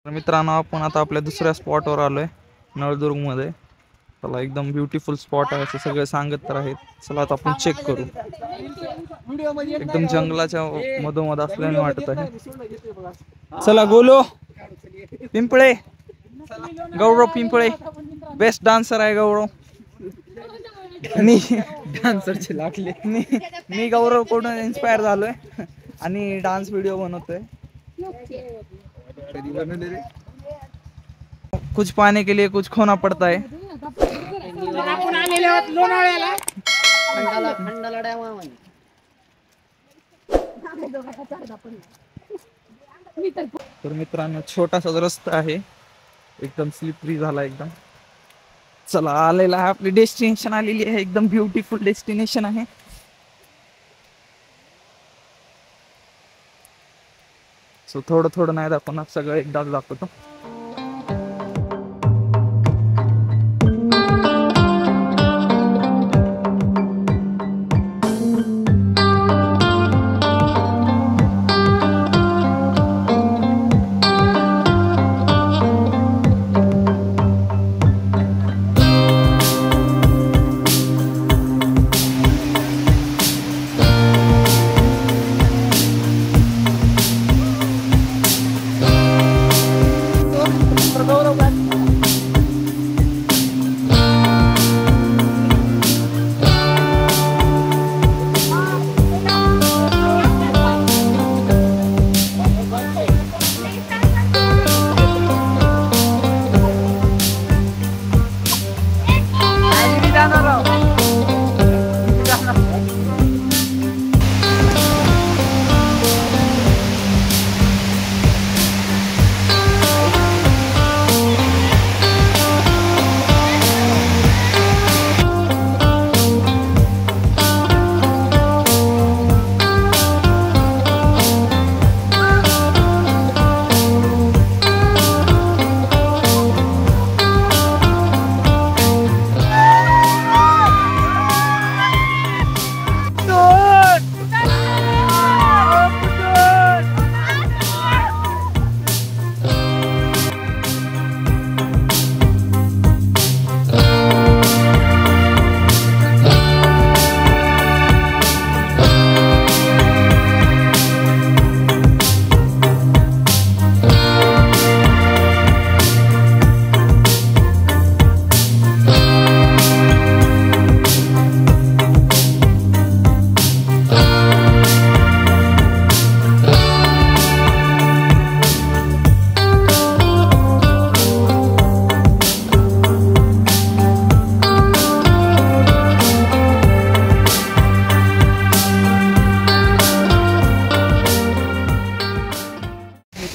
तर मित्रांनो, आपण आता आपल्या दुसऱ्या स्पॉटवर आलोय नळदुर्गमध्ये. चला, एकदम ब्युटिफुल स्पॉट आहे असं सगळे सांगत तर आहेत. चला आता आपण चेक करू. एकदम जंगलाच्या मधोमध असल्याने वाटत आहे. चला गोलो पिंपळे, गौरव पिंपळे बेस्ट डान्सर आहे गौरव. मी डान्सरचे लागले. मी गौरव कडून इन्स्पायर झालोय आणि डान्स व्हिडिओ बनवतोय. कुछ पाने के लिए कुछ खोना पड़ता है. तर मित्रांनो, छोटासा रस्ता आहे, एकदम स्लिपरी झाला एकदम. चला, आलेला आहे, आपली डेस्टिनेशन आलेली आहे. एकदम ब्युटिफुल डेस्टिनेशन आहे. सो थोडं थोडं नाही दाखवणार, सगळं एकदाच दाखवतो.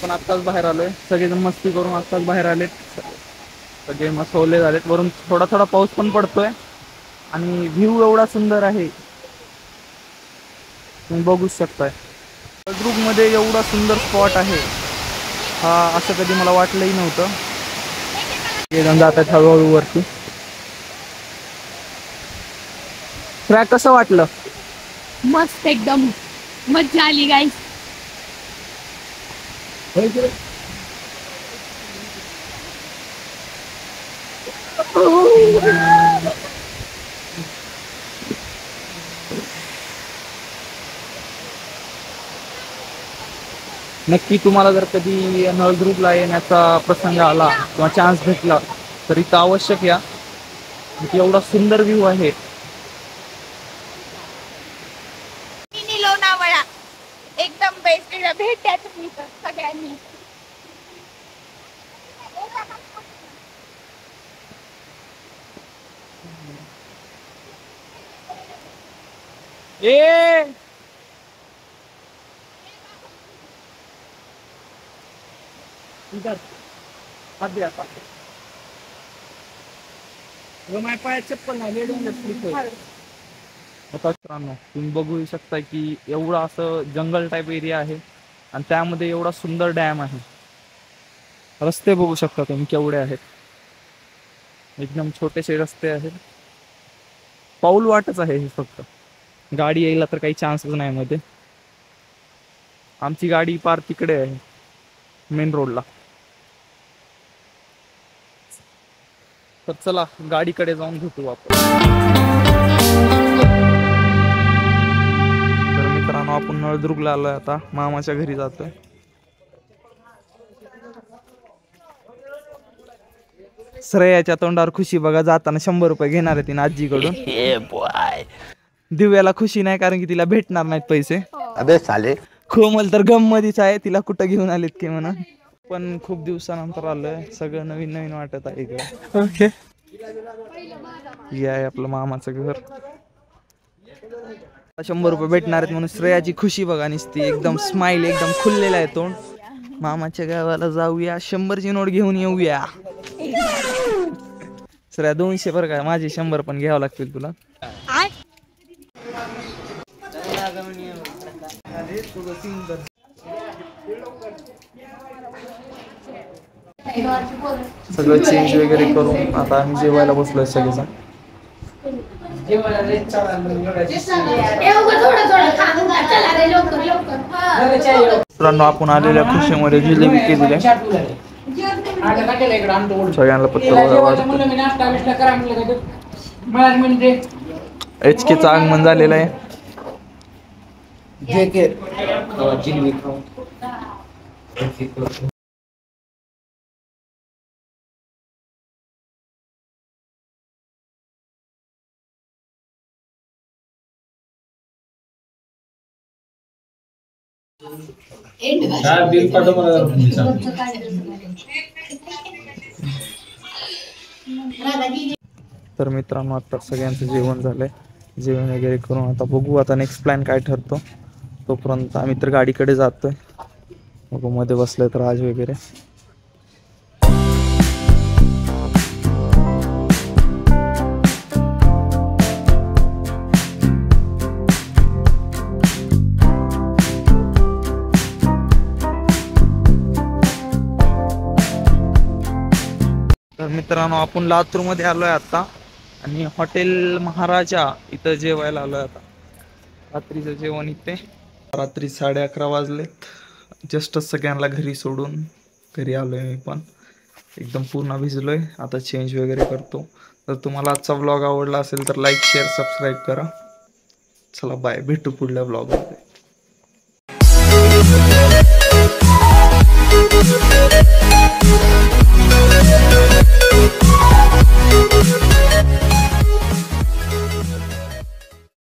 पण आत्ताच बाहेर आलोय. सगळेजण मस्ती करून आत्ताच बाहेर आलेत. सगळे मसवले झालेत. वरून थोडा थोडा पाऊस पण पडतोय आणि व्ह्यू एवढा सुंदर आहे, तुम्ही बघू शकताय. नळदुर्ग मध्ये एवढा सुंदर स्पॉट आहे हा असं कधी मला वाटलंही नव्हतं. हे जात आहेत हळूहळू वरती. ट्रॅक कसं वाटलं? मस्त, एकदम मजा आली गाईस. नक्की तुम्हाला जर कधी नळदुर्गला येण्याचा प्रसंग आला किंवा चान्स भेटला तर इथं अवश्य या. एवढा सुंदर व्ह्यू आहे. लोणावळा एकदम बेस्ट. भेटल्या तुम्ही तर सगळ्यांनी. ए पायात चप्पल नाही. तुम्ही बघू शकता की एवढं असं जंगल टाईप एरिया आहे आणि त्यामध्ये एवढा सुंदर डॅम आहे. रस्ते बघू शकता तुम्ही केवढे आहेत. एकदम छोटेसे रस्ते आहेत. पाऊल वाटच आहे हे फक्त. गाडी यायला तर काही चान्सच नाही मध्ये. आमची गाडी पार तिकडे आहे मेन रोडला. तर चला गाडीकडे जाऊन भेटू आपण. तर मित्रांनो आपण नळदुर्गला आलोय, आता मामाच्या घरी जातोय. श्रेयाच्या तोंडावर खुशी बघा, जाताना 100 रुपये घेणार आहे तिने आजीकडून. दिव्याला खुशी नाही कारण की तिला भेटणार नाहीत पैसे. अबे साले, कोमल तर गम मध्येच आहे, तिला कुठं घेऊन आलेत की म्हणून. पण खूप दिवसानंतर आलोय, सगळं नवीन नवीन वाटत आहे इकडे. ओके, हे आहे आपलं मामाचं घर. 100 रुपये भेटणार आहेत म्हणून श्रेयाची खुशी बघा नुसती, एकदम स्माइल, एकदम खुललेला आहे तोंड. मामाच्या गावाला जाऊया, 100ची नोट घेऊन येऊया. श्रेया 200 बरं काय, माझे 100 पण घ्यावं लागतील तुला. सगळं चेंज वगैरे करून आता आम्ही जेवायला बसलोय सगळेजण. मित्रांनो आपण आलेल्या खुशीमध्ये जिलेबी केलेली आहे, सगळ्यांना पत्ता HKचं आगमन झालेलं आहे. तर मित्रांनो आता सगळ्यांचं जेवण झालंय, जेवण वगैरे करून आता बघू आता नेक्स्ट प्लॅन काय ठरतो. तोपर्यंत आम्ही तर गाडीकडे जातोय, बघू मध्ये बसलोय तर आज वगैरे. तर मित्रांनो आपण लातूर मध्ये आलोय आता आणि हॉटेल महाराजा इथं जेवायला आलोय आता. रात्रीचं जेवण इथे. रात्री 11:30 वाजलेत. जस्टच सगळ्यांना घरी सोडून घरी आलोय मी पण. एकदम पूर्ण भिजलोय, आता चेंज वगैरे करतो. तर तुम्हाला आजचा व्लॉग आवडला असेल तर लाईक शेअर सबस्क्राईब करा. चला बाय, भेटू पुढल्या व्लॉगमध्ये.